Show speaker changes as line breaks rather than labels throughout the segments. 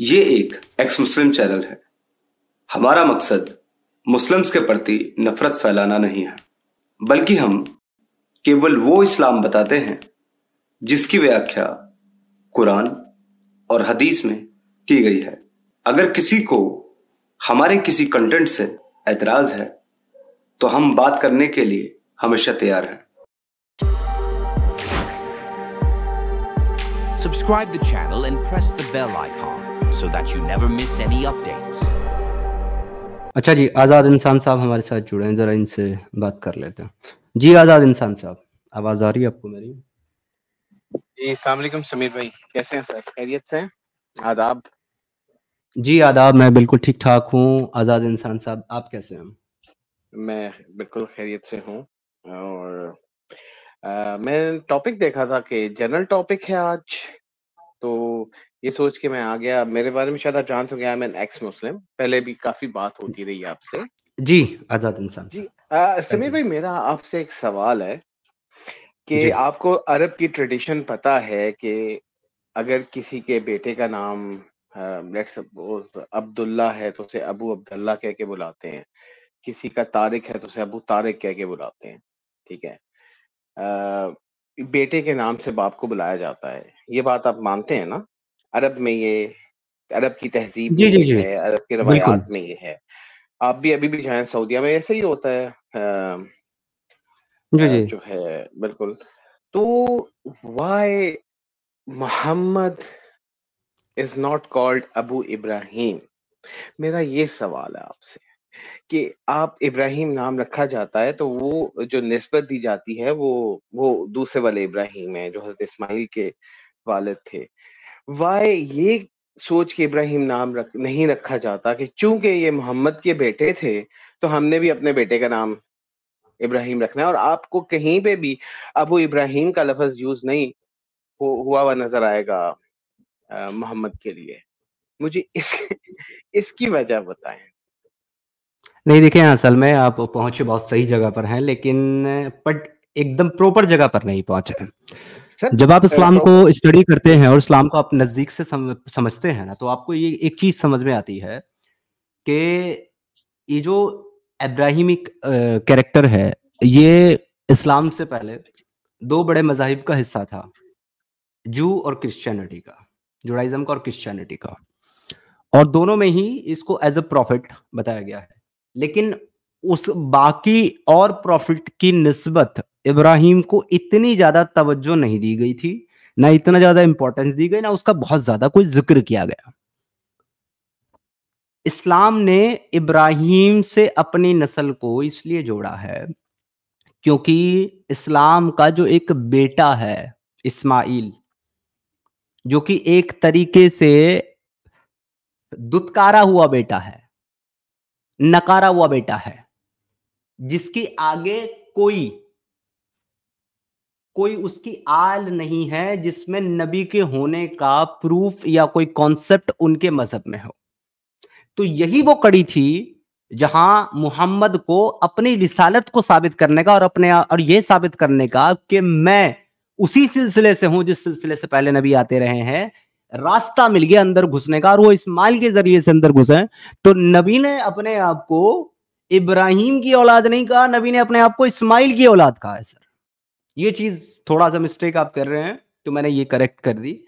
ये एक एक्स मुस्लिम चैनल है। हमारा मकसद मुस्लिम्स के प्रति नफरत फैलाना नहीं है, बल्कि हम केवल वो इस्लाम बताते हैं जिसकी व्याख्या कुरान और हदीस में की गई है। अगर किसी को हमारे किसी कंटेंट से एतराज है तो हम बात करने के लिए हमेशा तैयार हैं।
Subscribe the channel and press the bell icon so that you never miss any updates.
अच्छा जी, आज़ाद इंसान साहब हमारे साथ जुड़े हैं, ज़रा इनसे बात कर लेते हैं। जी आज़ाद इंसान साहब, आवाज़ आ रही है आपको मेरी?
जी अस्सलाम वालेकुम समीर भाई, कैसे हैं सर? खैरियत से हैं? आदाब।
जी आदाब, मैं बिल्कुल ठीक ठाक हूँ। आज़ाद इंसान साहब, आप कैसे हैं?
मैं बिल्कुल खैरियत से हूँ और मैं टॉपिक देखा था कि जनरल टॉपिक है आज, तो ये सोच के मैं आ गया। मेरे बारे में शायद आप जानते होंगे, I am an ex Muslim. पहले भी काफ़ी बात होती रही है आपसे।
जी आज़ाद इंसान
जी
साहब,
समीर भाई, मेरा आपसे एक सवाल है कि
जी
आपको अरब की ट्रेडिशन पता है कि अगर किसी के बेटे का नाम लेट्स सपोज अब्दुल्ला है तो उसे अबू अब्दुल्ला कह के बुलाते हैं, किसी का तारिक है तो उसे अबू तारिक कह के बुलाते हैं, ठीक है। बेटे के नाम से बाप को बुलाया जाता है, ये बात आप मानते हैं ना? अरब में ये, अरब की तहजीब में
जी जी
ये
जी,
है, अरब की
बिल्कुल।
रवायात में ये है। आप भी अभी भी जाएं सऊदीया में ऐसे ही होता है।
जी जी,
जो है बिल्कुल। तो why Mohammed is not called Abu Ibrahim? मेरा ये सवाल है आपसे कि आप इब्राहिम नाम रखा जाता है तो वो जो निस्बत दी जाती है वो दूसरे वाले इब्राहिम है जो हज़रत इस्माइल के वालिद थे। वाई ये सोच के इब्राहिम नाम नहीं रखा जाता कि चूंकि ये मोहम्मद के बेटे थे तो हमने भी अपने बेटे का नाम इब्राहिम रखना है, और आपको कहीं पे भी अबू इब्राहिम का लफ्ज यूज नहीं हुआ हुआ नजर आएगा मोहम्मद के लिए। मुझे इसकी वजह बताएं।
नहीं देखिए, असल में आप पहुँचे बहुत सही जगह पर हैं, लेकिन बट एकदम प्रॉपर जगह पर नहीं पहुँचे हैं।
सर
जब आप इस्लाम को
प्रॉपर
स्टडी करते हैं और इस्लाम को आप नज़दीक से समझते हैं ना, तो आपको ये एक चीज़ समझ में आती है कि ये जो इब्राहिमिक कैरेक्टर है, ये इस्लाम से पहले 2 बड़े मज़ाहिब का हिस्सा था, जू और क्रिश्चियनिटी का, जुडाइज़्म का और क्रिश्चियनिटी का। और दोनों में ही इसको एज़ अ प्रॉफिट बताया गया है। लेकिन उस बाकी और प्रॉफिट की निस्बत इब्राहिम को इतनी ज़्यादा तवज्जो नहीं दी गई थी, ना इतना ज़्यादा इम्पोर्टेंस दी गई, ना उसका बहुत ज़्यादा कोई ज़िक्र किया गया। इस्लाम ने इब्राहिम से अपनी नस्ल को इसलिए जोड़ा है क्योंकि इस्लाम का जो एक बेटा है इस्माइल, जो कि एक तरीके से दुत्कारा हुआ बेटा है, नकारा हुआ बेटा है, जिसकी आगे कोई कोई उसकी आल नहीं है, जिसमें नबी के होने का प्रूफ या कोई कॉन्सेप्ट उनके मजहब में हो। तो यही वो कड़ी थी जहां मुहम्मद को अपनी रिसालत को साबित करने का और ये साबित करने का कि मैं उसी सिलसिले से हूं जिस सिलसिले से पहले नबी आते रहे हैं। रास्ता मिल गया अंदर घुसने का, और वो इस्माइल के जरिए से अंदर घुसे। तो नबी ने अपने आप को इब्राहिम की औलाद नहीं कहा, नबी ने अपने आप को इस्माइल की औलाद कहा है। सर, ये चीज थोड़ा सा मिस्टेक आप कर रहे हैं, तो मैंने ये करेक्ट कर दी।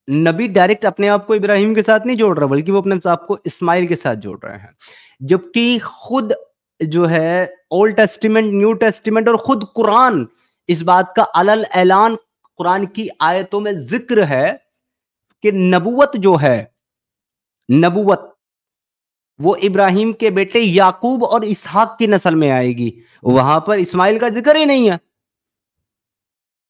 नबी डायरेक्ट अपने आप को इब्राहिम के साथ नहीं जोड़ रहा, बल्कि वो अपने आप को इस्माइल के साथ जोड़ रहे हैं। जबकि खुद जो है ओल्ड टेस्टिमेंट, न्यू टेस्टिमेंट और खुद कुरान इस बात का अलल ऐलान कुरान की आयतों में जिक्र है कि नबुवत जो है, नबुवत वो इब्राहिम के बेटे याकूब और इसहाक की नस्ल में आएगी। वहां पर इस्माइल का जिक्र ही नहीं है,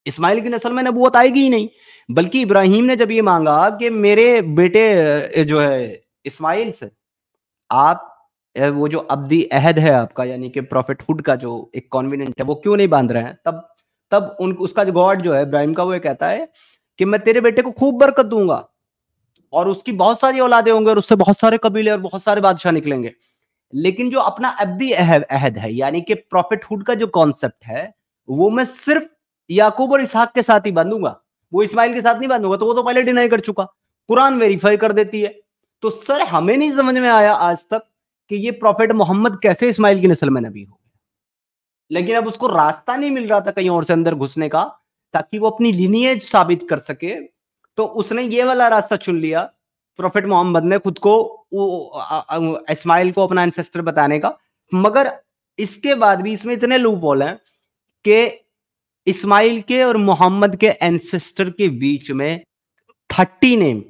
इस्माइल की नस्ल में नबूवत आएगी ही नहीं। बल्कि इब्राहिम ने जब ये मांगा कि मेरे बेटे जो है इस्माइल से आप वो जो अब्दी अहद है आपका, यानी कि प्रॉफिटहुड का जो एक कॉन्विनेंट है, वो क्यों नहीं बांध रहे हैं? तब तब उसका जो गॉड जो है इब्राहिम का, वो ये कहता है कि मैं तेरे बेटे को खूब बरकत दूंगा और उसकी बहुत सारी औलादे होंगे और उससे बहुत सारे कबीले और बहुत सारे बादशाह निकलेंगे। लेकिन जो अपना अब्दी अहद है, यानी कि प्रॉफिटहुड का जो कॉन्सेप्ट है, वो मैं सिर्फ याकूब और इसहाक के साथ ही बांधूंगा, वो इस्माइल के साथ नहीं बांधूंगा। तो वो तो पहले डिनाई कर चुका। कुरान वेरीफाई कर देती है। तो सर हमें नहीं समझ में आया आज तक कि ये प्रॉफेट मोहम्मद कैसे इस्माइल की नस्ल में नबी हो, लेकिन अब उसको रास्ता नहीं मिल रहा था कहीं और से अंदर घुसने का ताकि वो अपनी लिनिएज साबित कर सके, तो उसने ये वाला रास्ता चुन लिया प्रॉफेट मोहम्मद ने खुद को इस्माइल को अपना एंसेस्टर बताने का। मगर इसके बाद भी इसमें इतने लूप होल हैं कि इस्माइल के और मोहम्मद के एंसेस्टर के बीच में 30 नेम,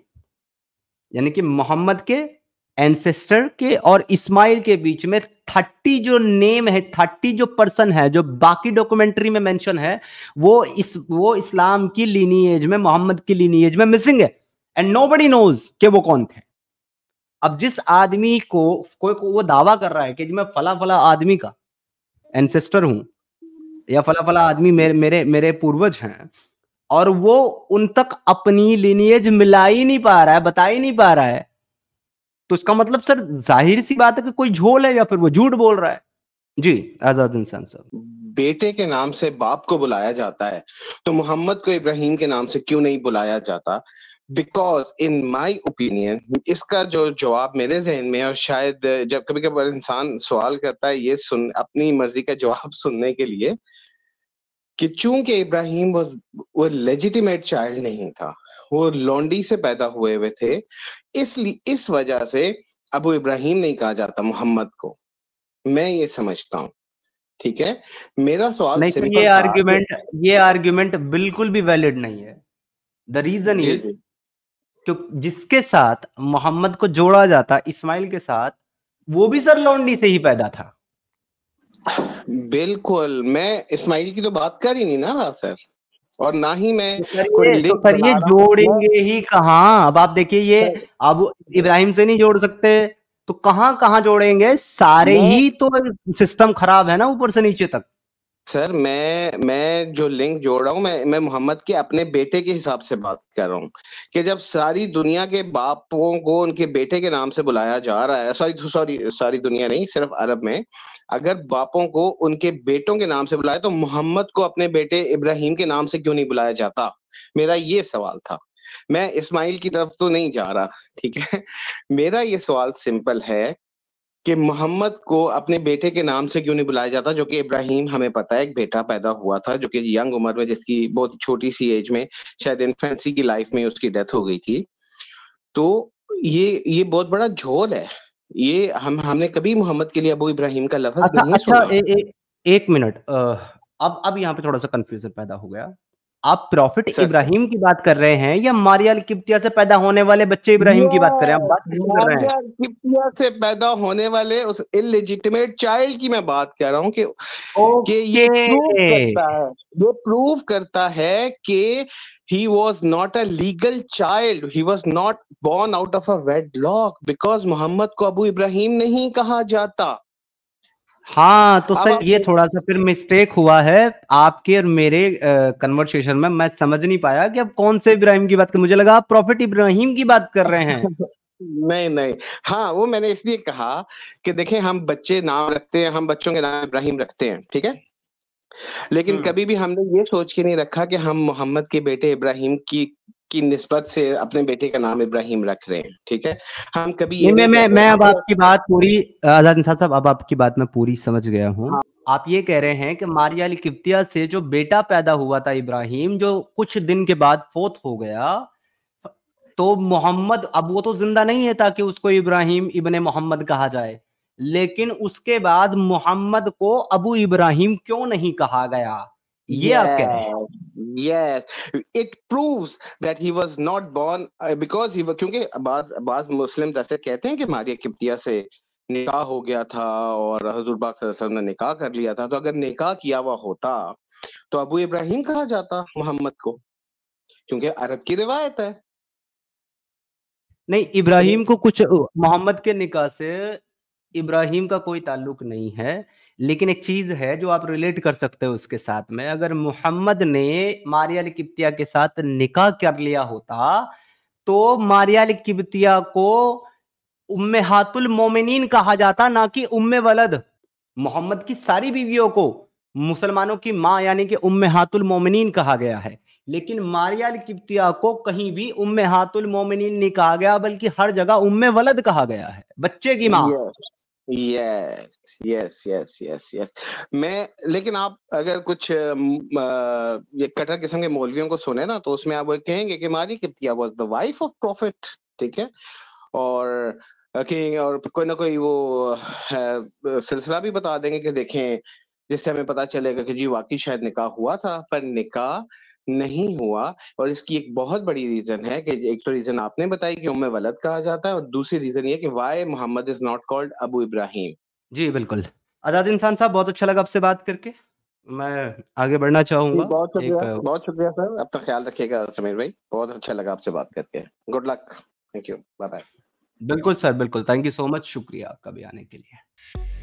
यानी कि मोहम्मद के एंसेस्टर के और इस्माइल के बीच में 30 जो नेम है, 30 जो पर्सन है जो बाकी डॉक्यूमेंट्री में मेंशन है, वो इस्लाम की लीनिएज में, मोहम्मद की लीनिएज में मिसिंग है एंड नोबडी नोज कि वो कौन थे। अब जिस आदमी को कोई वो दावा कर रहा है कि मैं फला फला आदमी का एंसेस्टर हूं या फला फला आदमी मेरे पूर्वज हैं, और वो उन तक अपनी लिनिएज मिला ही नहीं पा रहा है, बता ही नहीं पा रहा है, तो इसका मतलब सर जाहिर सी बात है कि कोई झोल है या फिर वो झूठ बोल रहा है। जी आजाद इंसान साहब।
बेटे के नाम से बाप को बुलाया जाता है, तो मोहम्मद को इब्राहिम के नाम से क्यों नहीं बुलाया जाता? बिकॉज इन माई ओपिनियन इसका जो जवाब मेरे जहन में, और शायद जब कभी कभार इंसान सवाल करता है ये अपनी मर्जी का जवाब सुनने के लिए, कि चूंकि इब्राहिम वो लेजिटिमेट चाइल्ड नहीं था, वो लॉन्डी से पैदा हुए थे, इसलिए इस वजह से अबू इब्राहिम नहीं कहा जाता मोहम्मद को। मैं ये समझता हूँ, ठीक है। मेरा सवाल
नहीं, तो ये आर्ग्यूमेंट बिल्कुल भी वैलिड नहीं है। द रीजन इज कि जिसके साथ मोहम्मद को जोड़ा जाता इस्माइल के साथ, वो भी सर लॉन्डी से ही पैदा था।
बिल्कुल, मैं इस्माइल की तो बात कर ही नहीं ना रहा सर, और ना ही मैं
कोई लिंक तो ये जोड़ेंगे ही कहाँ? अब आप देखिए, ये अब इब्राहिम से नहीं जोड़ सकते तो कहाँ जोड़ेंगे? सारे ही तो सिस्टम खराब है ना ऊपर से नीचे तक।
सर मैं जो लिंक जोड़ रहा हूँ, मैं मोहम्मद के अपने बेटे के हिसाब से बात कर रहा हूँ कि जब सारी दुनिया के बापों को उनके बेटे के नाम से बुलाया जा रहा है, सारी दुनिया नहीं, सिर्फ अरब में, अगर बापों को उनके बेटों के नाम से बुलाया तो मोहम्मद को अपने बेटे इब्राहिम के नाम से क्यों नहीं बुलाया जाता? मेरा ये सवाल था। मैं इस्माइल की तरफ तो नहीं जा रहा, ठीक है। मेरा ये सवाल सिंपल है कि मोहम्मद को अपने बेटे के नाम से क्यों नहीं बुलाया जाता, जो कि इब्राहिम, हमें पता है एक बेटा पैदा हुआ था जो कि यंग उम्र में, जिसकी बहुत छोटी सी एज में, शायद इन्फेंसी की लाइफ में उसकी डेथ हो गई थी। तो ये बहुत बड़ा झोल है। ये हमने कभी मोहम्मद के लिए अबू इब्राहिम का लफ्ज नहीं सुना।
एक मिनट, अब यहाँ पे थोड़ा सा कंफ्यूजन पैदा हो गया। आप प्रॉफिट इब्राहिम की बात कर रहे हैं या मारिया किप्तिया से पैदा होने वाले बच्चे इब्राहिम की बात कर रहे हैं? आप बात किसकी कर रहे हैं?
किप्तिया से पैदा होने वाले उस इलेजिटिमेट चाइल्ड की मैं बात कर रहा हूँ कि ये प्रूव करता है कि he was not a legal child, he was not born out of a wedlock, because Mohammad को अबू इब्राहिम नहीं कहा जाता।
हाँ, तो सर ये थोड़ा सा फिर मिस्टेक हुआ है आपके और मेरे कन्वर्सेशन में। मैं समझ नहीं पाया कि अब कौन से इब्राहिम की बात कर, मुझे लगा आप प्रॉफिट इब्राहिम की बात कर रहे हैं।
नहीं, हाँ, वो मैंने इसलिए कहा कि देखें, हम बच्चे नाम रखते हैं, हम बच्चों के नाम इब्राहिम रखते हैं, ठीक है, लेकिन कभी भी हमने ये सोच के नहीं रखा कि हम मोहम्मद के बेटे इब्राहिम की निस्बत से अपने बेटे का नाम इब्राहिम रख रहे हैं, ठीक है। हम कभी
मैं अब आपकी बात पूरी, आजाद इंसान साहब, अब आपकी बात मैं पूरी समझ गया हूँ। हाँ। आप ये कह रहे हैं कि मारिया अल किप्तिया से जो बेटा पैदा हुआ था इब्राहिम, जो कुछ दिन के बाद फोत हो गया, तो मोहम्मद, अब वो तो जिंदा नहीं है ताकि उसको इब्राहिम इब्ने मोहम्मद कहा जाए, लेकिन उसके बाद मोहम्मद को अबू इब्राहिम क्यों नहीं कहा गया? ये आप कह रहे हैं?
Yes, it proves that he was not born because he was, क्योंकि बाज मुस्लिम्स ऐसे कहते हैं कि मारिया किप्तिया से निकाह हो गया था और हुजूर पाक सल्लल्लाहु अलैहि वसल्लम ने निकाह कर लिया था, तो अगर निकाह किया हुआ होता तो अबू इब्राहिम कहा जाता मोहम्मद को, क्योंकि अरब की रिवायत है।
नहीं, इब्राहिम को कुछ, मोहम्मद के निकाह से इब्राहिम का कोई ताल्लुक नहीं है, लेकिन एक चीज है जो आप रिलेट कर सकते हो उसके साथ में। अगर मोहम्मद ने मारिया अल किप्तिया के साथ निकाह कर लिया होता तो मारिया अल किप्तिया को उम्मेहातुल मोमिनीन कहा जाता, ना कि उम्मे वलद। मोहम्मद की सारी बीवियों को मुसलमानों की माँ यानी कि उम्मेहातुल मोमिनीन कहा गया है। लेकिन मारिया अल किब्तिया को कहीं भी उम्मेहातुल मोमिनीन नहीं कहा गया, बल्कि हर जगह उम्मे वलद कहा गया है, बच्चे की माँ।
Yes yes yes yes yes. मैं लेकिन आप अगर कुछ ये कट्टर किस्म के मौलवियों को सुने ना, तो उसमें आप वो कहेंगे कि Maria Qibtiyya was the wife of prophet, ठीक है, और और कोई ना कोई वो सिलसिला भी बता देंगे कि देखें, जिससे हमें पता चलेगा कि जी वाकई शायद निकाह हुआ था, पर निकाह नहीं हुआ। और इसकी एक बहुत बड़ी रीजन है कि एक तो रीजन आपने बताई कि उम्मे वलद कहा जाता है, और दूसरी रीजन ये कि why Muhammad is not called Abu Ibrahim.
जी बिल्कुल। आजाद इंसान साहब, बहुत अच्छा लगा आपसे बात करके, मैं आगे बढ़ना चाहूंगा।
बहुत शुक्रिया सर, अपना ख्याल रखिएगा समीर भाई, बहुत अच्छा लगा आपसे बात करके। Good luck, thank you, bye bye.
बिल्कुल सर, बिल्कुल, थैंक यू सो मच, शुक्रिया आपका भी आने के लिए।